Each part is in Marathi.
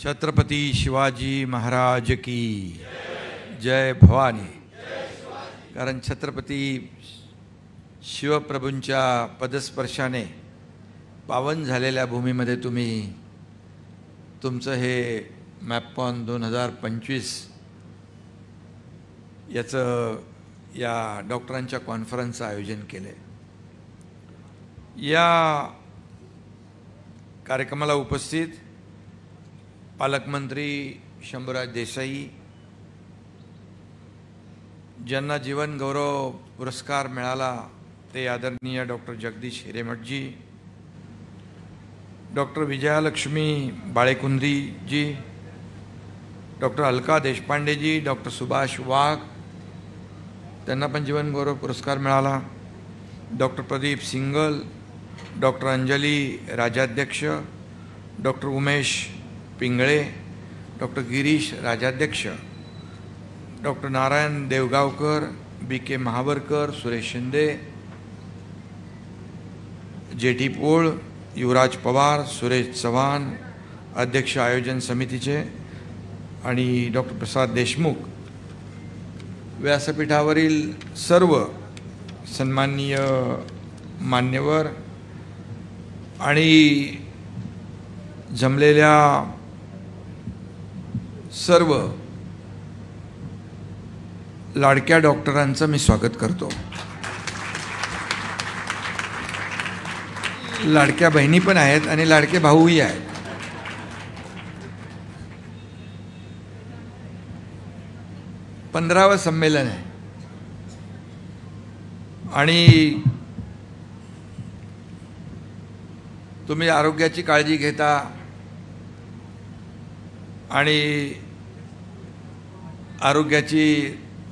छत्रपती शिवाजी महाराज की जय भवानी। कारण छत्रपती शिवप्रभूंच्या पदस्पर्शाने पावन झालेल्या भूमीमध्ये तुम्ही तुमचं हे मॅपकॉन 2025 याचं या डॉक्टरांच्या कॉन्फरन्सचं आयोजन केले। या कार्यक्रमाला उपस्थित पालकमंत्री शंभूराज देसाई, ज्यांना जीवन गौरव पुरस्कार मिळाला ते आदरणीय doctor Jagdish Hiremathji, doctor Vijayalakshmi Balekundriji, doctor Alka Deshpandeji, doctor Subhash Wagh, त्यांना पण जीवन गौरव पुरस्कार मिळाला, doctor Pradeep Singal, doctor Anjali Rajadhyaksha, doctor Umesh Pingale, doctor Girish Rajadhyaksha, doctor Narayan Deogaonkar, BK Mahavarkar, Suresh Shinde, JT Pol, Yuvraj Pawar, Suresh Chavan अध्यक्ष आयोजन समितीचे, आणि डॉक्टर प्रसाद देशमुख, व्यासपीठावरील सर्व सन्माननीय मान्यवर आणि जमलेल्या सर्व लाडक्या डॉक्टरांचं मी स्वागत करतो। लाडक्या बहिणी पण आहेत आणि लाडके भाऊही आहेत। पंधरावं संमेलन आहे आणि तुम्ही आरोग्याची काळजी घेता आणि आरोग्याची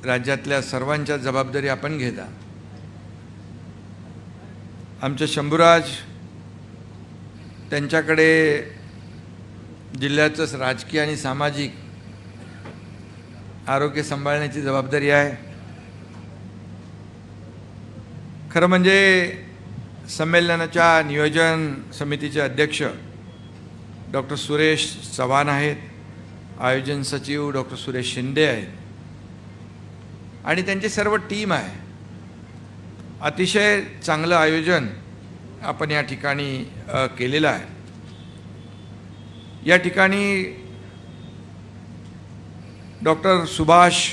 राज्यातल्या सर्वांच्या जबाबदारी आपण घेता। आमचे शंभूराज, त्यांच्याकडे जिल्ह्याचं राजकीय आणि सामाजिक आरोग्य सांभाळण्याची जबाबदारी आहे। खरं म्हणजे संमेलनाच्या नियोजन समितीचे अध्यक्ष डॉक्टर सुरेश चव्हाण आहेत, आयोजन सचिव डॉक्टर सुरेश शिंदे आहेत आणि त्यांची सर्व टीम आहे। अतिशय चांगलं आयोजन आपण या ठिकाणी केलेलं आहे। या ठिकाणी डॉक्टर सुभाष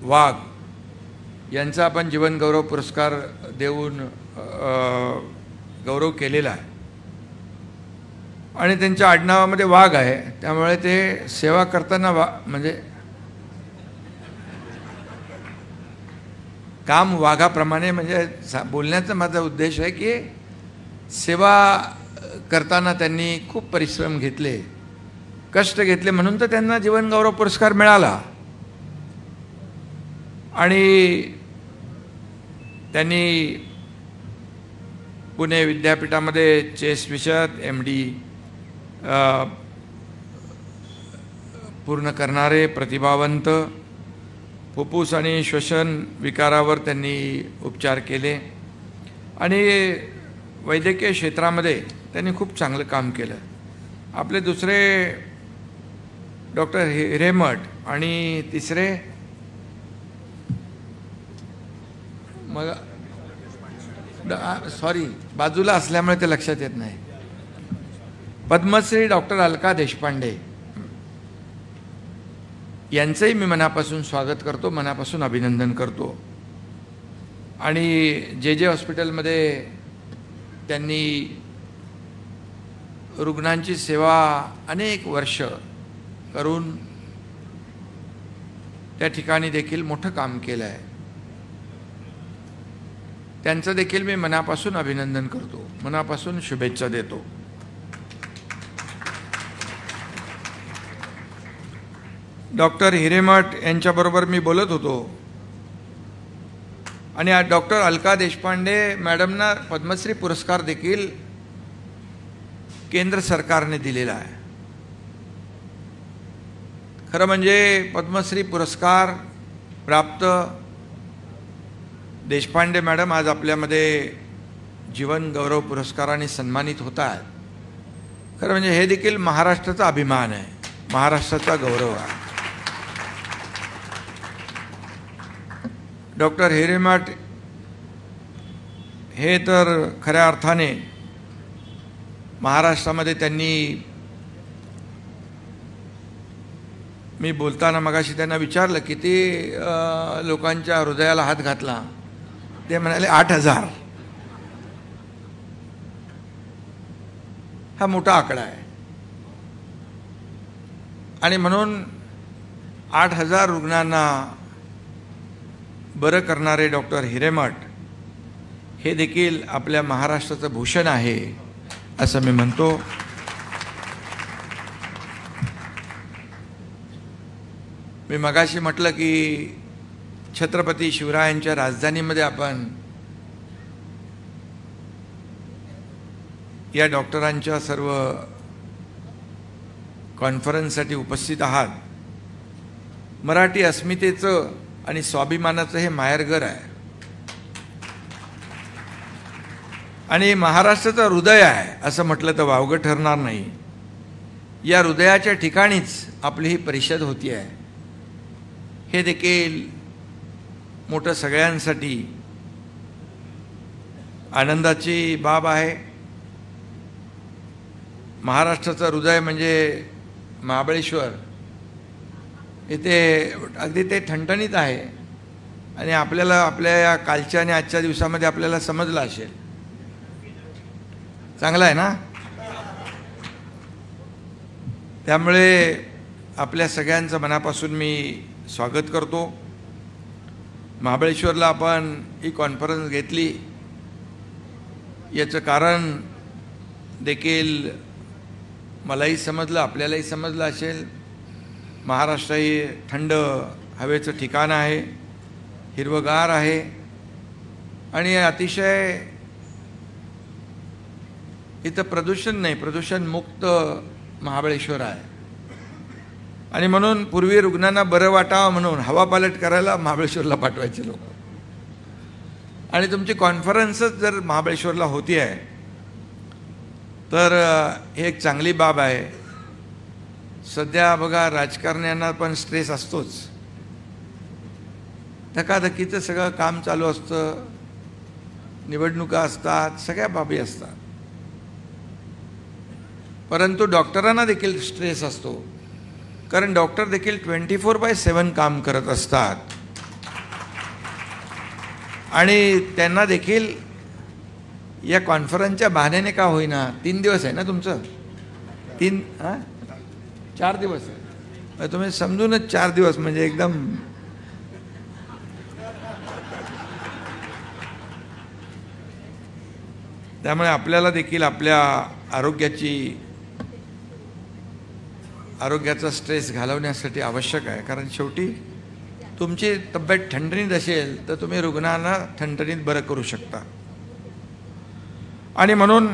वाघ यांचा आपण जीवन गौरव पुरस्कार देऊन गौरव केलेला आहे आणि त्यांच्या आडनावामध्ये वाघ आहे, त्यामुळे ते सेवा करताना म्हणजे काम वाघाप्रमाणे, म्हणजे बोलण्याचा माझा उद्देश आहे की सेवा करताना त्यांनी खूप परिश्रम घेतले, कष्ट घेतले, म्हणून तर त्यांना जीवन गौरव पुरस्कार मिळाला। आणि त्यांनी पुणे विद्यापीठामध्ये चेस विषयात MD पूर्ण करणारे प्रतिभावंत, फुफ्फुस आणि श्वसन विकारावर त्यांनी उपचार केले आणि वैद्यकीय क्षेत्रामध्ये त्यांनी खूप चांगलं काम केलं। आपले दुसरे डॉक्टर हिरेमठ आणि तिसरे मग सॉरी बाजूला असल्यामुळे ते लक्षात येत नाही, पद्मश्री डॉक्टर अलका देशपांडे यांचंही मी मनापासून स्वागत करतो, मनापासून अभिनंदन करतो। आणि जे हॉस्पिटलमध्ये त्यांनी रुग्णांची सेवा अनेक वर्ष करून त्या ठिकाणी देखील मोठं काम केलं आहे, त्यांचं देखील मी मनापासून अभिनंदन करतो, मनापासून शुभेच्छा देतो। डॉक्टर हिरेमठ यांच्याबरोबर मी बोलत होतो आणि डॉक्टर अलका देशपांडे मॅडमना पद्मश्री पुरस्कार देखील केंद्र सरकारने दिलेला आहे। खरं म्हणजे पद्मश्री पुरस्कार प्राप्त देशपांडे मॅडम आज आपल्यामध्ये जीवन गौरव पुरस्काराने सन्मानित होत आहेत। खरं म्हणजे हे देखील महाराष्ट्राचा अभिमान आहे, महाराष्ट्राचा गौरव आहे. डॉक्टर हिरेमठ हे तर खऱ्या अर्थाने महाराष्ट्रामध्ये त्यांनी, मी बोलताना मगाशी त्यांना विचारलं किती लोकांच्या हृदयाला हात घातला, ते म्हणाले 8,000. हा मोठा आकडा आहे आणि म्हणून 8,000 रुग्णांना बरं करणारे डॉक्टर हिरेमठ हे देखील आपल्या महाराष्ट्राचं भूषण आहे असं मी म्हणतो. मी मगाशी म्हटलं की छत्रपती शिवरायांच्या राजधानीमध्ये आपण या डॉक्टरांच्या सर्व कॉन्फरन्ससाठी उपस्थित आहात. मराठी अस्मितेचं आणि स्वाभिमानाचं हे माहेरघर आहे आणि महाराष्ट्राचं हृदय आहे असं म्हटलं तर वावगं ठरणार नाही. या हृदयाच्या ठिकाणीच आपली ही परिषद होती आहे. हे देखील मोठं सगळ्यांसाठी आनंदाची बाब आहे. महाराष्ट्राचं हृदय म्हणजे महाबळेश्वर, इथे अगदी ते ठणठणीत आहे आणि आपल्याला आपल्या या कालच्या आणि आजच्या दिवसामध्ये आपल्याला समजलं असेल. चांगलं आहे ना. त्यामुळे आपल्या सगळ्यांचं मनापासून मी स्वागत करतो. महाबळेश्वरला आपण ही कॉन्फरन्स घेतली याचं कारण देखील मलाही समजलं, आपल्यालाही समजलं असेल. महाराष्ट्र हे थंड हवेचं ठिकाण आहे, हिरवगार आहे आणि अतिशय इथं प्रदूषण नाही, प्रदूषण मुक्त महाबळेश्वर आहे. आणि म्हणून पूर्वी रुग्णांना बरं वाटावं म्हणून हवा पालट करायला महाबळेश्वरला पाठवायचे लोक. आणि तुमची कॉन्फरन्सच जर महाबळेश्वरला होती आहे तर हे एक चांगली बाब आहे. सध्या बघा राजकारण्यांना पण स्ट्रेस असतोच, धकाधकीचं सगळं काम चालू असतं, निवडणुका असतात, सगळ्या बाबी असतात. परंतु डॉक्टरांना देखील स्ट्रेस असतो, कारण डॉक्टर देखील 24/7 काम करत असतात आणि त्यांना देखील या कॉन्फरन्सच्या बहाण्याने का होईना, 3 दिवस आहे ना तुमचं, 4 दिवस आहे, तुम्ही समजूनच 4 दिवस म्हणजे एकदम त्यामुळे आपल्याला देखील आपल्या आरोग्याचा स्ट्रेस घालवण्यासाठी आवश्यक आहे. कारण शेवटी तुमची तब्येत ठणठणीत असेल तर तुम्ही रुग्णांना ठणठणीत बरं करू शकता. आणि म्हणून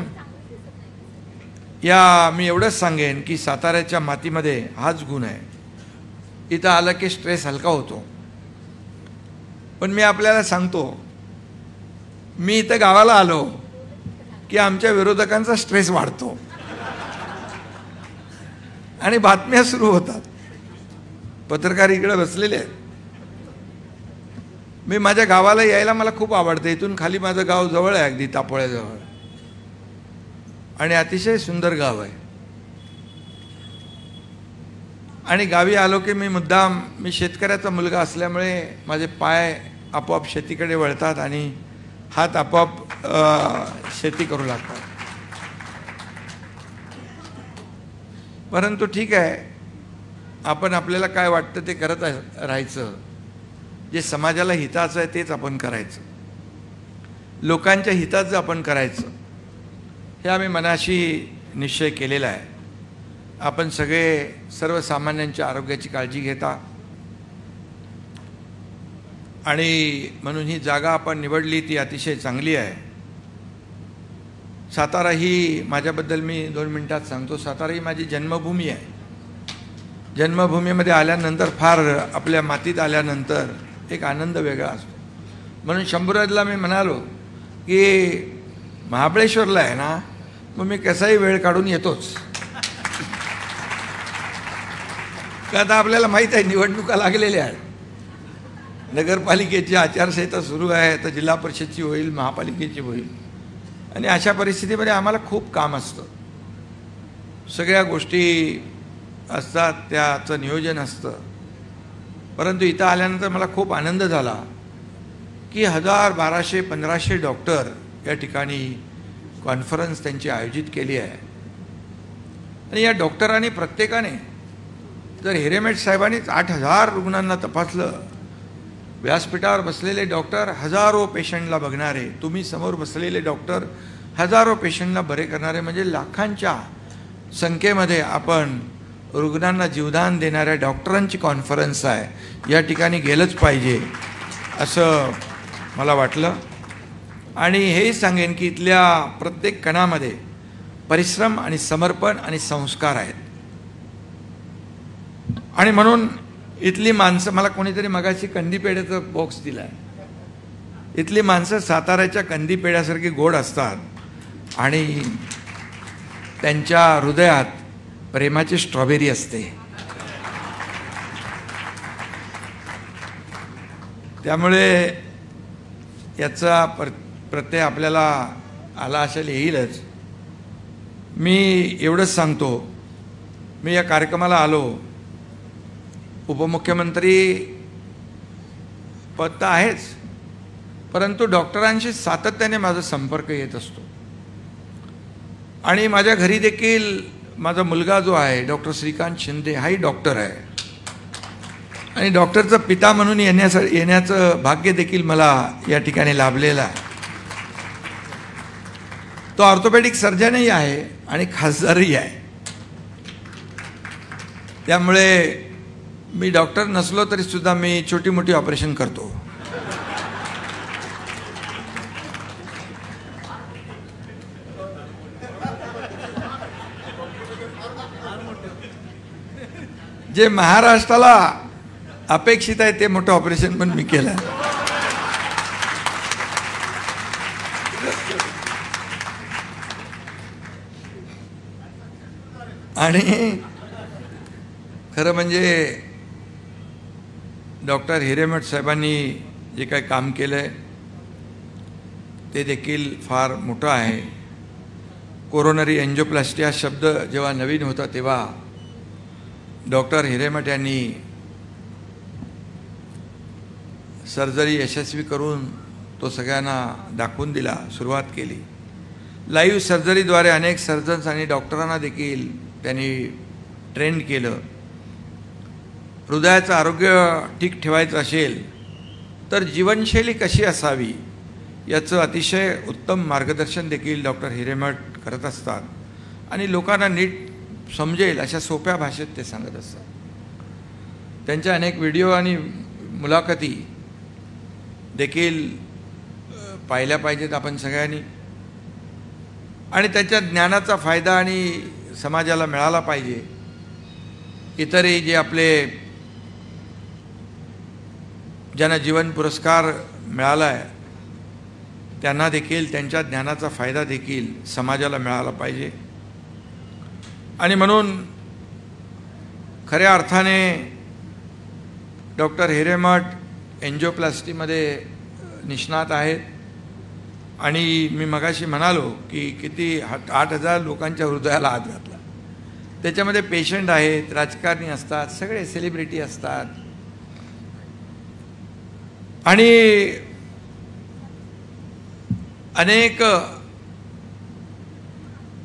मी एवढंच सांगेन की साताऱ्याच्या मातीमध्ये हाच गुण आहे. इथं आलं की स्ट्रेस हलका होतो. पण मी आपल्याला सांगतो, मी इथं गावाला आलो की आमच्या विरोधकांचा स्ट्रेस वाढतो आणि बातम्या सुरू होतात. पत्रकार इकडे बसलेले आहेत. मी माझ्या गावाला यायला मला खूप आवडतं. इथून खाली माझं गाव जवळ आहे, अगदी तापोळ्याजवळ, आणि अतिशय सुंदर गाव आहे. आणि गावी आलो की मी शेतकऱ्याचा मुलगा असल्यामुळे माझे पाय आपोआप शेतीकडे वळतात आणि हात आपोआप शेती करू लागतात. परंतु ठीक आहे, आपण आपल्याला काय वाटतं ते करत राहायचं. जे समाजाला हिताचं आहे तेच आपण करायचं, लोकांच्या हिताचं आपण करायचं, हे आम्ही मनाशी निश्चय केलेला आहे. आपण सगळे सर्वसामान्यांच्या आरोग्याची काळजी घेता आणि म्हणून ही जागा आपण निवडली ती अतिशय चांगली आहे. सातारा ही माझ्याबद्दल मी 2 मिनिटात सांगतो. सातारा ही माझी जन्मभूमी आहे. जन्मभूमीमध्ये आल्यानंतर फार आपल्या मातीत आल्यानंतर एक आनंद वेगळा असतो. म्हणून शंभूराजला मी म्हणालो की महाबळेश्वरला आहे ना, मग मी कसाही वेळ काढून येतोच. का आता आपल्याला माहीत आहे निवडणुका लागलेल्या आहेत, नगरपालिकेची आचारसंहिता सुरू आहे, तर जिल्हा परिषदची होईल, महापालिकेची होईल, आणि अशा परिस्थितीमध्ये आम्हाला खूप काम असतं, सगळ्या गोष्टी असतात, त्याचं नियोजन असतं. परंतु इथं आल्यानंतर मला खूप आनंद झाला की 1000, 1200, 1500 डॉक्टर या ठिकाणी कॉन्फरन्स त्यांची आयोजित केली आहे. आणि या डॉक्टरांनी प्रत्येकाने जर हिरेमठ साहेबांनीच 8000 रुग्णांना तपासलं, व्यासपीठावर बसलेले डॉक्टर हजारो पेशंटला बघणारे, तुम्ही समोर बसलेले डॉक्टर हजारो पेशंटला बरे करणारे, म्हणजे लाखांच्या संख्येमध्ये आपण रुग्णांना जीवदान देणाऱ्या डॉक्टरांची कॉन्फरन्स आहे, या ठिकाणी गेलंच पाहिजे असं मला वाटलं. आणि हेही सांगेन की इथल्या प्रत्येक कणामध्ये परिश्रम आणि समर्पण आणि संस्कार आहेत. आणि म्हणून इथली माणसं, मला कोणीतरी मगाशी कंदीपेढ्याचं बॉक्स दिला आहे, इथली माणसं साताऱ्याच्या कंदीपेढ्यासारखी गोड असतात आणि त्यांच्या हृदयात प्रेमाची स्ट्रॉबेरी असते. त्यामुळे याचा प्रत्यय आपल्याला आला असेल, येईलच. मी एवढंच सांगतो, मी या कार्यक्रमाला आलो, उपमुख्यमंत्री पद तर आहेच, परंतु डॉक्टरांशी सातत्याने माझा संपर्क येत असतो. आणि माझ्या घरी देखील माझा मुलगा जो आहे डॉक्टर श्रीकांत शिंदे, हाही डॉक्टर आहे, आणि डॉक्टरचा पिता म्हणून येण्याचं भाग्य देखील मला या ठिकाणी लाभलेलं आहे. तो ऑर्थोपेडिक सर्जनही आहे आणि खासदारही आहे. त्यामुळे मी डॉक्टर नसलो तरी सुद्धा मी छोटी मोठी ऑपरेशन करतो. जे महाराष्ट्राला अपेक्षित आहे ते मोठं ऑपरेशन पण मी केलं. आणि खरं म्हणजे डॉक्टर हिरेमठ साहेबांनी जे काही काम केलं आहे ते देखील फार मोठं आहे. कोरोनरी एन्जिओप्लास्टी हा शब्द जेव्हा नवीन होता तेव्हा डॉक्टर हिरेमठ यांनी सर्जरी यशस्वी करून तो सगळ्यांना दाखवून दिला, सुरुवात केली. लाईव्ह सर्जरीद्वारे अनेक सर्जन्स आणि डॉक्टरांना देखील त्यांनी ट्रेन केलं. हृदयाचं आरोग्य ठीक ठेवायचं असेल तर जीवनशैली कशी असावी याचं अतिशय उत्तम मार्गदर्शन देखील डॉक्टर हिरेमठ करत असतात. आणि लोकांना नीट समजेल अशा सोप्या भाषेत ते सांगत असतात. त्यांच्या अनेक व्हिडिओ आणि मुलाखती देखील पाहिल्या पाहिजेत आपण सगळ्यांनी, आणि त्याच्या ज्ञानाचा फायदा आणि समाजाला मिळाला पाहिजे. इतरही जे आपले ज्यांना जीवन पुरस्कार मिळाला आहे त्यांना देखील त्यांच्या ज्ञानाचा फायदा देखील समाजाला मिळाला पाहिजे. आणि म्हणून खऱ्या अर्थाने डॉक्टर हिरेमठ एन्जिओप्लास्टीमध्ये निष्णात आहेत. आणि मी मगाशी म्हणालो की किती 8000 लोकांच्या हृदयाला हात घातला. त्याच्यामध्ये पेशंट आहेत, राजकारणी असतात, सगळे सेलिब्रिटी असतात, आणि अनेक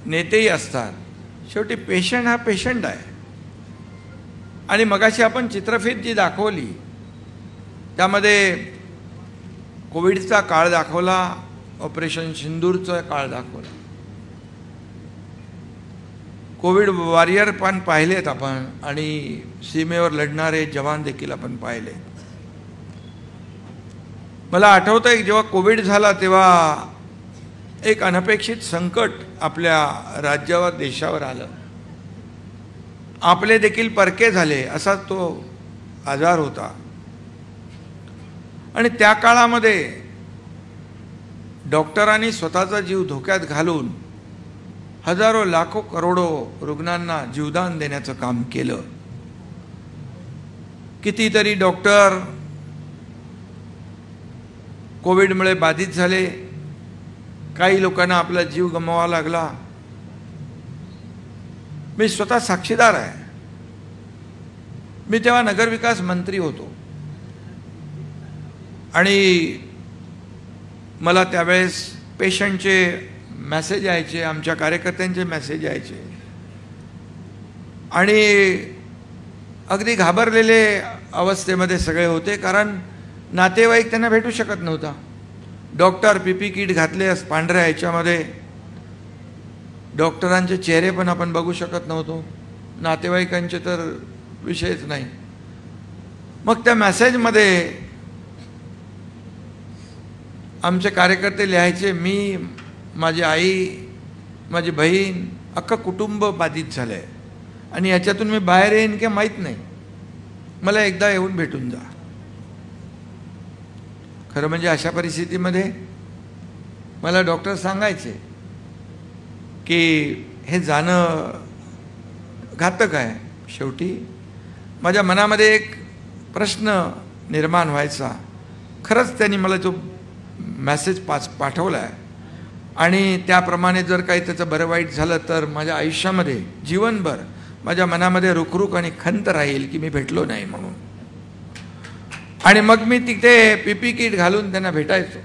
नेतेही असतात. शेवटी पेशंट हा पेशंट आहे. आणि मगाशी आपण चित्रफित जी दाखवली त्यामध्ये कोविडचा काळ दाखवला, ऑपरेशन सिंदूरचा काळ दाखवला, कोविड वॉरियर पण पाहिलेत आपण, आणि सीमेवर लढणारे जवान देखील आपण पाहिले. मला आठवतं आहे जेव्हा कोविड झाला तेव्हा एक अनपेक्षित संकट आपल्या राज्यावर, देशावर आलं. आपले देखील परके झाले असा तो आजार होता. आणि त्या काळामध्ये डॉक्टरांनी स्वतःचा जीव धोक्यात घालून हजारो, लाखो, करोडो रुग्णांना जीवदान देण्याचं काम केलं. कितीतरी डॉक्टर कोविडमुळे बाधित झाले, काही लोकांना आपला जीव गमवावा लागला. मी स्वतः साक्षीदार आहे. मी तेव्हा नगरविकास मंत्री होतो आणि मला त्यावेळेस पेशंटचे मेसेज यायचे, आमच्या कार्यकर्त्यांचे मेसेज यायचे आणि अगदी घाबरलेले अवस्थेमध्ये सगळे होते, कारण नातेवाईक त्यांना भेटू शकत नव्हता. डॉक्टर पीपी किट घातले पांढऱ्या ह्याच्यामध्ये, डॉक्टरांचे चेहरे पण आपण बघू शकत नव्हतो, नातेवाईकांचे तर विषयच नाही. मग त्या मेसेजमध्ये आमचे कार्यकर्ते लिहायचे, मी, माझी आई, माझी बहीण, अख्खं कुटुंब बाधित झालं आहे आणि याच्यातून मी बाहेर येईन की माहीत नाही, मला एकदा येऊन भेटून जा. खरं म्हणजे अशा परिस्थितीमध्ये मला डॉक्टर सांगायचे की हे जाणं घातक आहे. शेवटी माझ्या मनामध्ये एक प्रश्न निर्माण व्हायचा. खरंच त्यांनी मला तो मेसेज पाठवला आहे आणि त्याप्रमाणे जर काही त्याचं बरं वाईट झालं तर माझ्या आयुष्यामध्ये जीवनभर माझ्या मनामध्ये रुखरुख आणि खंत राहील की मी भेटलो नाही म्हणून. आणि मग मी तिथे पीपी किट घालून त्यांना भेटायचो.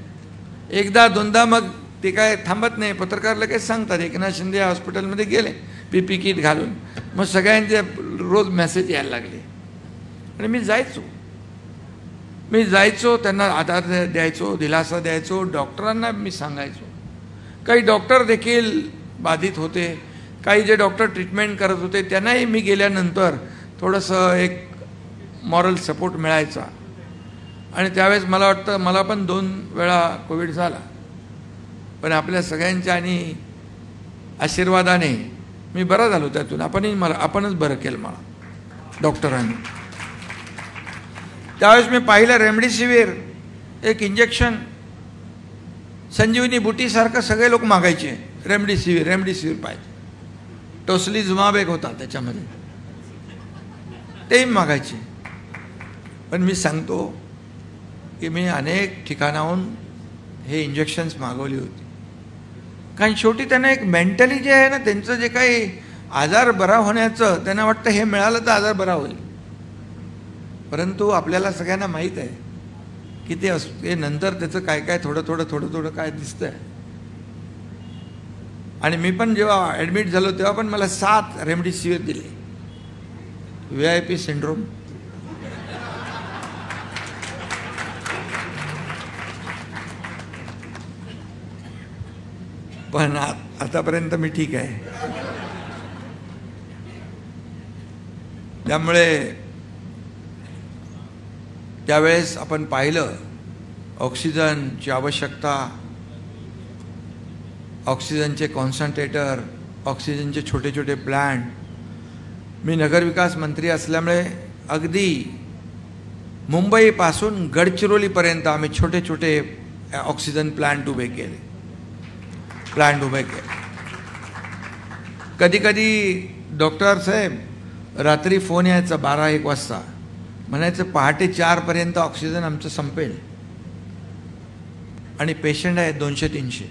एकदा दोनदा मग ते काय थांबत नाही, पत्रकार लगेच सांगतात एकनाथ शिंदे हॉस्पिटलमध्ये गेले पीपी किट घालून. मग सगळ्यांचे रोज मेसेज यायला लागले आणि मी जायचो त्यांना आधार द्यायचो, दिलासा द्यायचो. डॉक्टरांना मी सांगायचो. काही डॉक्टर देखील बाधित होते, काही जे डॉक्टर ट्रीटमेंट करत होते त्यांनाही मी गेल्यानंतर थोडंसं एक मॉरल सपोर्ट मिळायचा. आणि त्यावेळेस मला वाटतं मला पण 2 वेळा कोविड झाला, पण आपल्या सगळ्यांच्या आणि आशीर्वादाने मी बरा झालो त्यातून. आपणच बरं केलं मला डॉक्टरांनी. त्यावेळेस मी पाहिलं रेमडेसिवीर एक इंजेक्शन, संजीवनी बुटीसारखं सगळे लोक मागायचे, रेमडेसिवीर पाहिजे. टोसलीजुमाब एक होता त्याच्यामध्ये, तेही मागायचे. पण मी सांगतो की मी अनेक ठिकाणाहून हे इंजेक्शन्स मागवली होती, कारण शेवटी त्यांना एक मेंटली जे आहे ना, त्यांचं जे काही आजार बरा होण्याचं त्यांना वाटतं हे मिळालं तर आजार बरा होईल. परंतु आपल्याला सगळ्यांना माहीत आहे की ते नंतर त्याचं काय काय थोडं काय दिसतंय. आणि मी पण जेव्हा ॲडमिट झालो तेव्हा पण मला 7 रेमडेसिवीर दिले. VIP syndrome. पण आतापर्यंत मी ठीक आहे. त्यामुळे त्यावेळेस आपण पाहिलं ऑक्सिजनची आवश्यकता, ऑक्सिजनचे कॉन्सन्ट्रेटर, ऑक्सिजनचे छोटे छोटे प्लांट. मी नगरविकास मंत्री असल्यामुळे अगदी मुंबईपासून गडचिरोलीपर्यंत आम्ही छोटे छोटे ऑक्सिजन प्लांट उभे केले. कधी कधी डॉक्टर साहेब रात्री फोन यायचा 12-1 वाजता, म्हणायचं पहाटे 4पर्यंत ऑक्सिजन आमचं संपेल आणि पेशंट आहेत 200-300.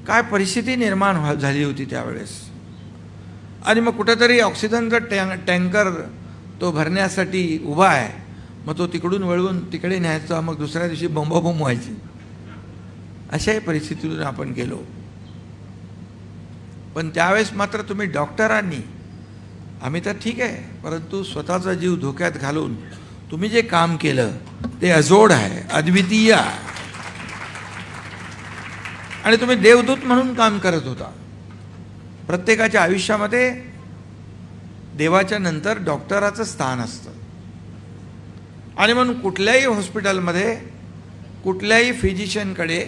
काय परिस्थिती निर्माण झाली होती त्यावेळेस. आणि मग कुठेतरी ऑक्सिजनचा टँकर तो भरण्यासाठी उभा आहे, मग तो तिकडून वळवून तिकडे न्यायचा, मग दुसऱ्या दिवशी बोंबाबोंब व्हायची. अशाही परिस्थितीतून आपण गेलो. पण त्यावेळेस मात्र तुम्ही डॉक्टरांनी, आम्ही तर ठीक आहे, परंतु स्वतःचा जीव धोक्यात घालून तुम्ही जे काम केलं ते अजोड आहे, अद्वितीय आहे. आणि तुम्ही देवदूत म्हणून काम करत होता. प्रत्येकाच्या आयुष्यामध्ये देवाच्या नंतर डॉक्टराचं स्थान असतं. आणि म्हणून कुठल्याही हॉस्पिटलमध्ये, कुठल्याही फिजिशियनकडे,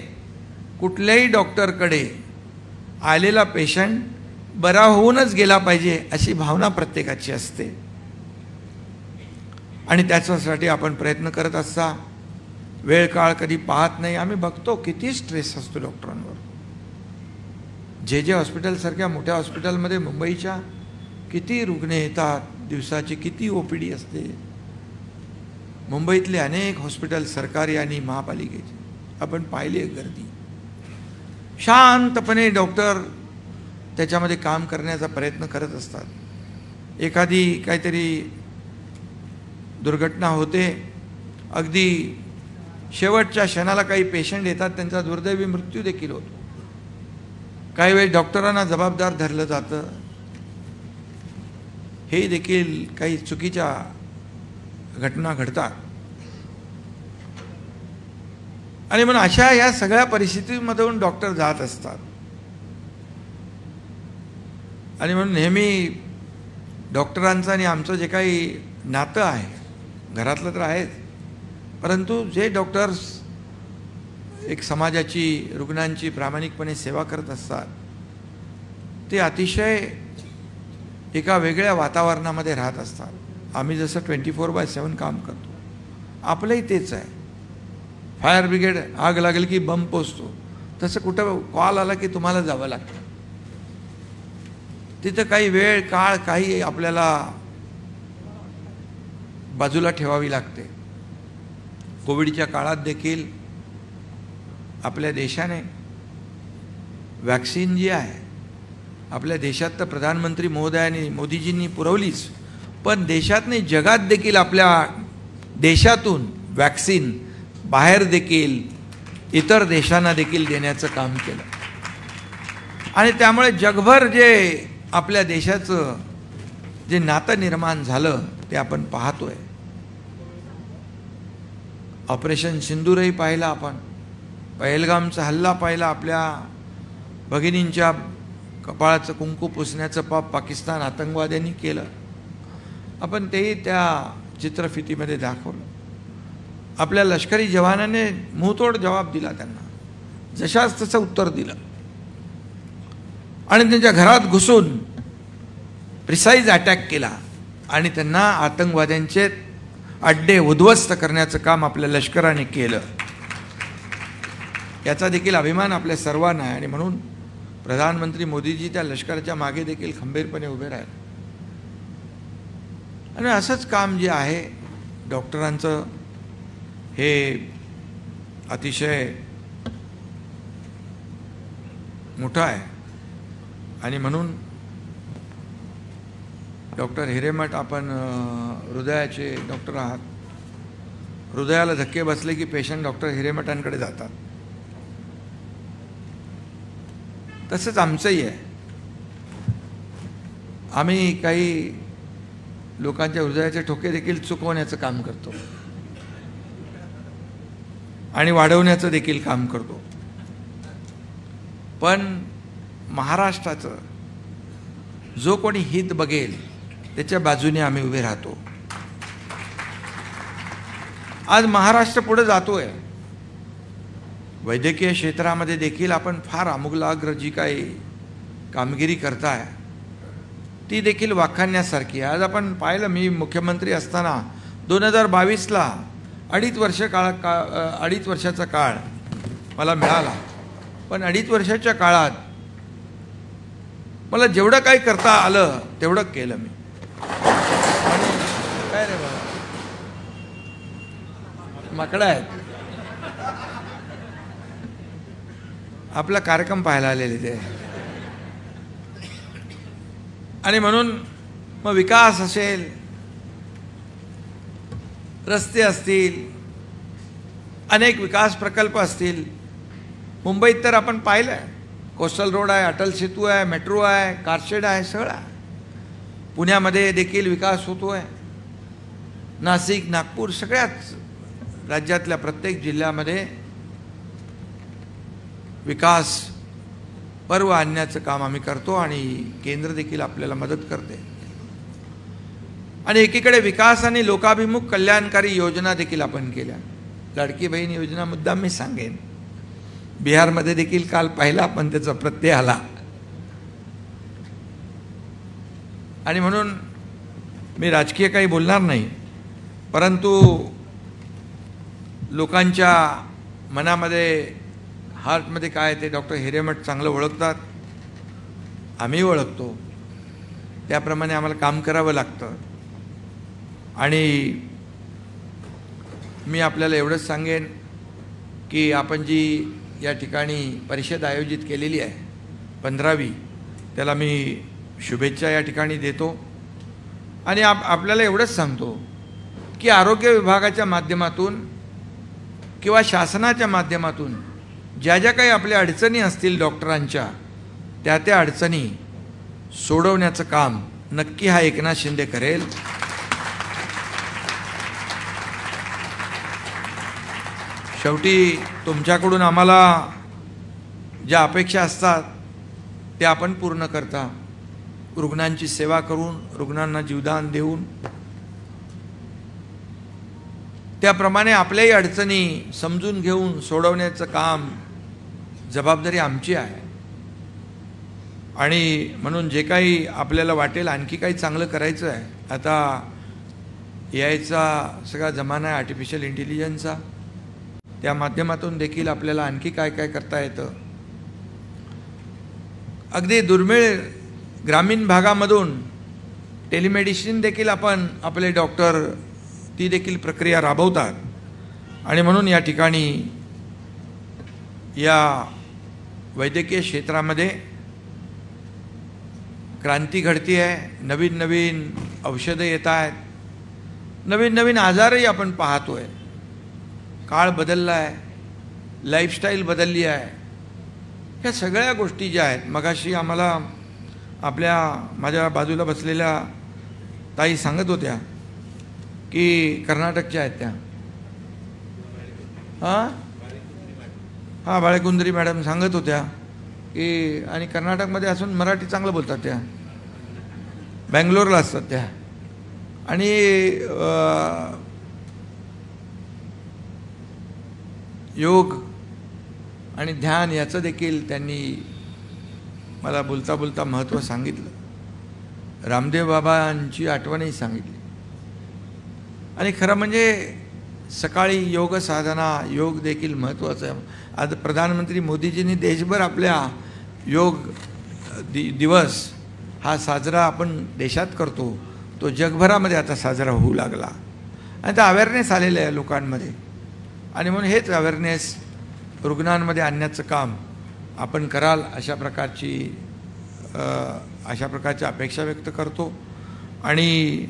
कुठल्याही डॉक्टरकडे आलेला पेशंट बरा होऊनच गेला पाहिजे अशी भावना प्रत्येकाची असते. आणि त्याच्यासाठी आपण प्रयत्न करत असता. वेळ काळ कधी पाहत नाही. आम्ही बघतो किती स्ट्रेस असतो डॉक्टरांवर. जे हॉस्पिटलसारख्या मोठ्या हॉस्पिटलमध्ये मुंबईच्या किती रुग्ण येतात, दिवसाची किती OPD असते. मुंबईतले अनेक हॉस्पिटल सरकारी आणि महापालिकेचे आपण पाहिले गर्दी. शांतपणे डॉक्टर त्याच्यामध्ये काम करण्याचा प्रयत्न करत असतात. एखादी काहीतरी दुर्घटना होते, अगदी शेवटच्या क्षणाला काही पेशंट येतात, त्यांचा दुर्दैवी मृत्यू देखील होतो. काही वेळेस डॉक्टरांना जबाबदार धरलं जातं. हे देखील काही चुकीच्या घटना घडतात. आणि म्हणून अशा या सगळ्या परिस्थितीमधून डॉक्टर जात असतात. आणि म्हणून नेहमी डॉक्टरांचं आणि आमचं जे काही नातं आहे, घरातलं तर आहेच, परंतु जे डॉक्टर्स एक समाजाची, रुग्णांची प्रामाणिकपणे सेवा करत असतात, ते अतिशय एका वेगळ्या वातावरणामध्ये राहत असतात. आम्ही जसं 24/7 काम करतो, आपलंही तेच आहे. फायर ब्रिगेड आग लागली की बंब पोचतो, तसं कुठं कॉल आला की तुम्हाला जावं लागतं. तिथं काही वेळ काळ काही आपल्याला बाजूला ठेवावी लागते. कोविडच्या काळात देखील आपल्या देशाने वॅक्सिन जी आहे, आपल्या देशात तर प्रधानमंत्री महोदयांनी, मोदीजींनी पुरवलीच, पण देशात नाही जगात देखील आपल्या देशातून वॅक्सिन बाहेर देखील इतर देशांना देखील देण्याचं काम केलं. आणि त्यामुळे जगभर जे आपल्या देशाचं जे नातं निर्माण झालं ते आपण पाहतोय. ऑपरेशन सिंदूरही पाहिला आपण, पहलगामचा हल्ला पाहिला, आपल्या भगिनींच्या कपाळाचं कुंकू पुसण्याचं पाप पाकिस्तान आतंकवाद्यांनी केलं. आपण तेही त्या चित्रफितीमध्ये दाखवलं. आपल्या लष्करी जवानाने मुंहतोड जवाब दिला, त्यांना जशाच तसं उत्तर दिलं आणि त्यांच्या घरात घुसून प्रिसाईज अटॅक केला आणि त्यांना आतंकवाद्यांचे अड्डे उद्ध्वस्त करण्याचं काम आपल्या लष्कराने केलं. याचा देखील अभिमान आपल्या सर्वांना आहे. आणि म्हणून प्रधानमंत्री मोदीजी त्या लष्कराच्या मागे देखील खंबीरपणे उभे राहिले. आणि असंच काम जे आहे डॉक्टरांचं, हे अतिशय मोठं आहे. आणि म्हणून डॉक्टर हिरेमठ, आपण हृदयाचे डॉक्टर आहात. हृदयाला धक्के बसले की पेशंट डॉक्टर हिरेमठांकडे जातात. तसंच आमचंही आहे. आम्ही काही लोकांच्या हृदयाचे ठोके देखील चुकवण्याचं काम करतो आणि वाढवण्याचं देखील काम करतो. पण महाराष्ट्राचं जो कोणी हित बघेल त्याच्या बाजूने आम्ही उभे राहतो. आज महाराष्ट्र पुढे जातोय. वैद्यकीय क्षेत्रामध्ये देखील आपण फार आमूलाग्र जी काही कामगिरी करताय ती देखील वाखाणण्यासारखी आहे. आज आपण पाहिलं, मी मुख्यमंत्री असताना 2022ला 2.5 वर्षाचा काळ मला मिळाला. पण 2.5 वर्षाच्या काळात मला जेवढं काही करता आलं तेवढं केलं मी. काय रे बाबा, माकडं आहेत. आपला कार्यक्रम पाहायला आलेले ते. आणि म्हणून मग विकास असेल, रस्ते असतील, अनेक विकास प्रकल्प असतील. मुंबईत तर आपण पाहिलं आहे, कोस्टल रोड आहे, अटल सेतू आहे, मेट्रो आहे, कारशेड आहे, सगळं आहे. पुण्यामध्ये देखील विकास होतो आहे. नाशिक, नागपूर, सगळ्याच राज्यातल्या प्रत्येक जिल्ह्यामध्ये विकास पर्व आणण्याचं काम आम्ही करतो आणि केंद्र देखील आपल्याला मदत करते. आणि एकीकडे विकास आणि लोकाभिमुख कल्याणकारी योजना देखील आपण केल्या. लाडकी बहीण योजना मुद्दाम मी सांगेन, बिहारमध्ये देखील काल पाहिला आपण, त्याचा प्रत्यय आला. आणि म्हणून मी राजकीय काही बोलणार नाही, परंतु लोकांच्या मनामध्ये, हार्टमध्ये काय ते डॉक्टर हिरेमठ चांगलं ओळखतात, आम्ही ओळखतो. त्याप्रमाणे आम्हाला काम करावं लागतं. आणि मी आपल्याला एवढंच सांगेन की आपण जी या ठिकाणी परिषद आयोजित केलेली आहे 15वी, त्याला मी शुभेच्छा या ठिकाणी देतो. आणि आपल्याला एवढंच सांगतो की आरोग्य विभागाच्या माध्यमातून किंवा शासनाच्या माध्यमातून ज्या ज्या काही आपल्या अडचणी असतील डॉक्टरांच्या, त्या अडचणी सोडवण्याचं काम नक्की हा एकनाथ शिंदे करेल. शेवटी तुमच्याकडून आम्हाला ज्या अपेक्षा असतात त्या आपण पूर्ण करता, रुग्णांची सेवा करून, रुग्णांना जीवदान देऊन. त्याप्रमाणे आपल्याही अडचणी समजून घेऊन सोडवण्याचं काम, जबाबदारी आमची आहे. आणि म्हणून जे काही आपल्याला वाटेल आणखी काही चांगलं करायचं आहे, आता यायचा सगळा जमाना आहे आर्टिफिशियल इंटेलिजन्सचा, त्या माध्यमातून देखील आपल्याला आणखी काय काय करता येतं. अगदी दुर्मिळ ग्रामीण भागामधून टेलिमेडिसिन देखील आपण आपले डॉक्टर ती देखील प्रक्रिया राबवतात. आणि म्हणून या ठिकाणी या वैद्यकीय क्षेत्रामध्ये क्रांती घडती आहे. नवीन नवीन औषधं येत आहेत, नवीन नवीन आजारही आपण पाहतोय. काळ बदलला आहे, लाईफस्टाईल बदलली आहे. ह्या सगळ्या गोष्टी ज्या आहेत, मगाशी आम्हाला माझ्या बाजूला बसलेल्या ताई सांगत होत्या की कर्नाटकच्या आहेत त्या, हां बाळेकुंद्री मॅडम सांगत होत्या की, आणि कर्नाटकमध्ये असून मराठी चांगलं बोलतात त्या, बँगलोरला असतात त्या. आणि योग आणि ध्यान याचं देखील त्यांनी मला बोलता बोलता महत्त्व सांगितलं. रामदेव बाबांची आठवणही सांगितली. आणि खरं म्हणजे सकाळी योग साधना, योग देखील महत्त्वाचं आहे. आज प्रधानमंत्री मोदीजींनी देशभर आपल्या योग दिवस हा साजरा आपण देशात करतो, तो जगभरामध्ये आता साजरा होऊ लागला. आणि त्या अवेअरनेस आलेलं आहे लोकांमध्ये. आणि म्हणून हेच अवेअरनेस रुग्णांमध्ये आणण्याचं काम आपण कराल अशा प्रकारची अपेक्षा व्यक्त करतो. आणि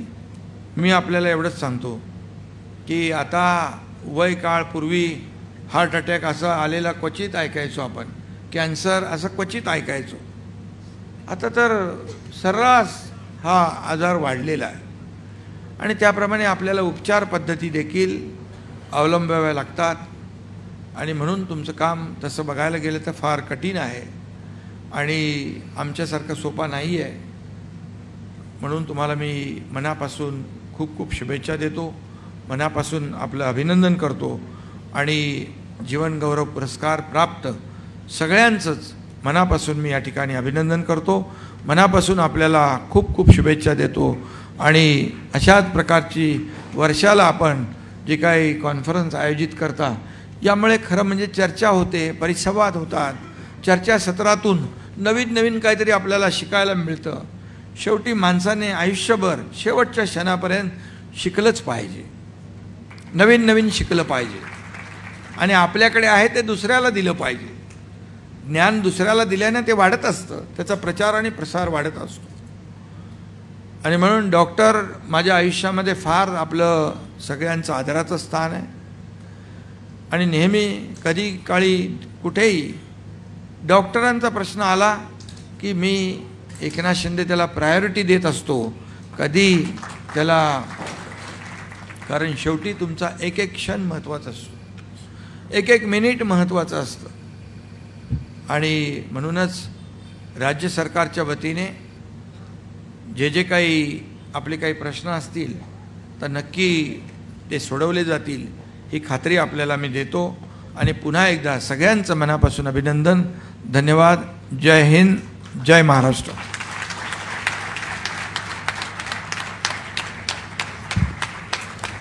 मी आपल्याला एवढंच सांगतो की आता वय काळ, पूर्वी हार्ट अटॅक असं आलेला क्वचित ऐकायचो आपण, कॅन्सर असं क्वचित ऐकायचो. आता तर सर्रास हा आजार वाढलेला आहे. आणि त्याप्रमाणे आपल्याला उपचार पद्धती देखील अवलंबाव्या लागतात. आणि म्हणून तुमचं काम तसं बघायला गेलं तर फार कठीण आहे आणि आमच्यासारखं सोपा नाही आहे. म्हणून तुम्हाला मी मनापासून खूप खूप शुभेच्छा देतो, मनापासून आपलं अभिनंदन करतो. आणि जीवन गौरव पुरस्कार प्राप्त सगळ्यांचंच मनापासून मी या ठिकाणी अभिनंदन करतो, मनापासून आपल्याला खूप खूप शुभेच्छा देतो. आणि अशाच प्रकारची वर्षाला आपण जे काही कॉन्फरन्स आयोजित करता, यामुळे खरं म्हणजे चर्चा होते, परिसंवाद होतात. चर्चासत्रातून नवीन नवीन काहीतरी आपल्याला शिकायला मिळतं. शेवटी माणसाने आयुष्यभर शेवटच्या क्षणापर्यंत शिकलंच पाहिजे, नवीन नवीन शिकलं पाहिजे. आणि आपल्याकडे आहे ते दुसऱ्याला दिलं पाहिजे. ज्ञान दुसऱ्याला दिल्याने ते वाढत असतं, त्याचा प्रचार आणि प्रसार वाढत असतो. आणि म्हणून डॉक्टर माझ्या आयुष्यामध्ये फार आपलं सगळ्यांचं आदराचं स्थान आहे. आणि नेहमी कधी काळी कुठेही डॉक्टरांचा प्रश्न आला की मी एकनाथ शिंदे त्याला प्रायोरिटी देत असतो. कधी त्याला, कारण शेवटी तुमचा एक एक क्षण महत्त्वाचा असतो, एक एक मिनिट महत्त्वाचं असतं. आणि म्हणूनच राज्य सरकारच्या वतीने जे काही आपले काही प्रश्न असतील तर नक्की ते सोडवले जातील ही खात्री आपल्याला मी देतो. आणि पुन्हा एकदा सगळ्यांचं मनापासून अभिनंदन, धन्यवाद. जय हिंद, जय महाराष्ट्र.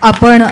आपण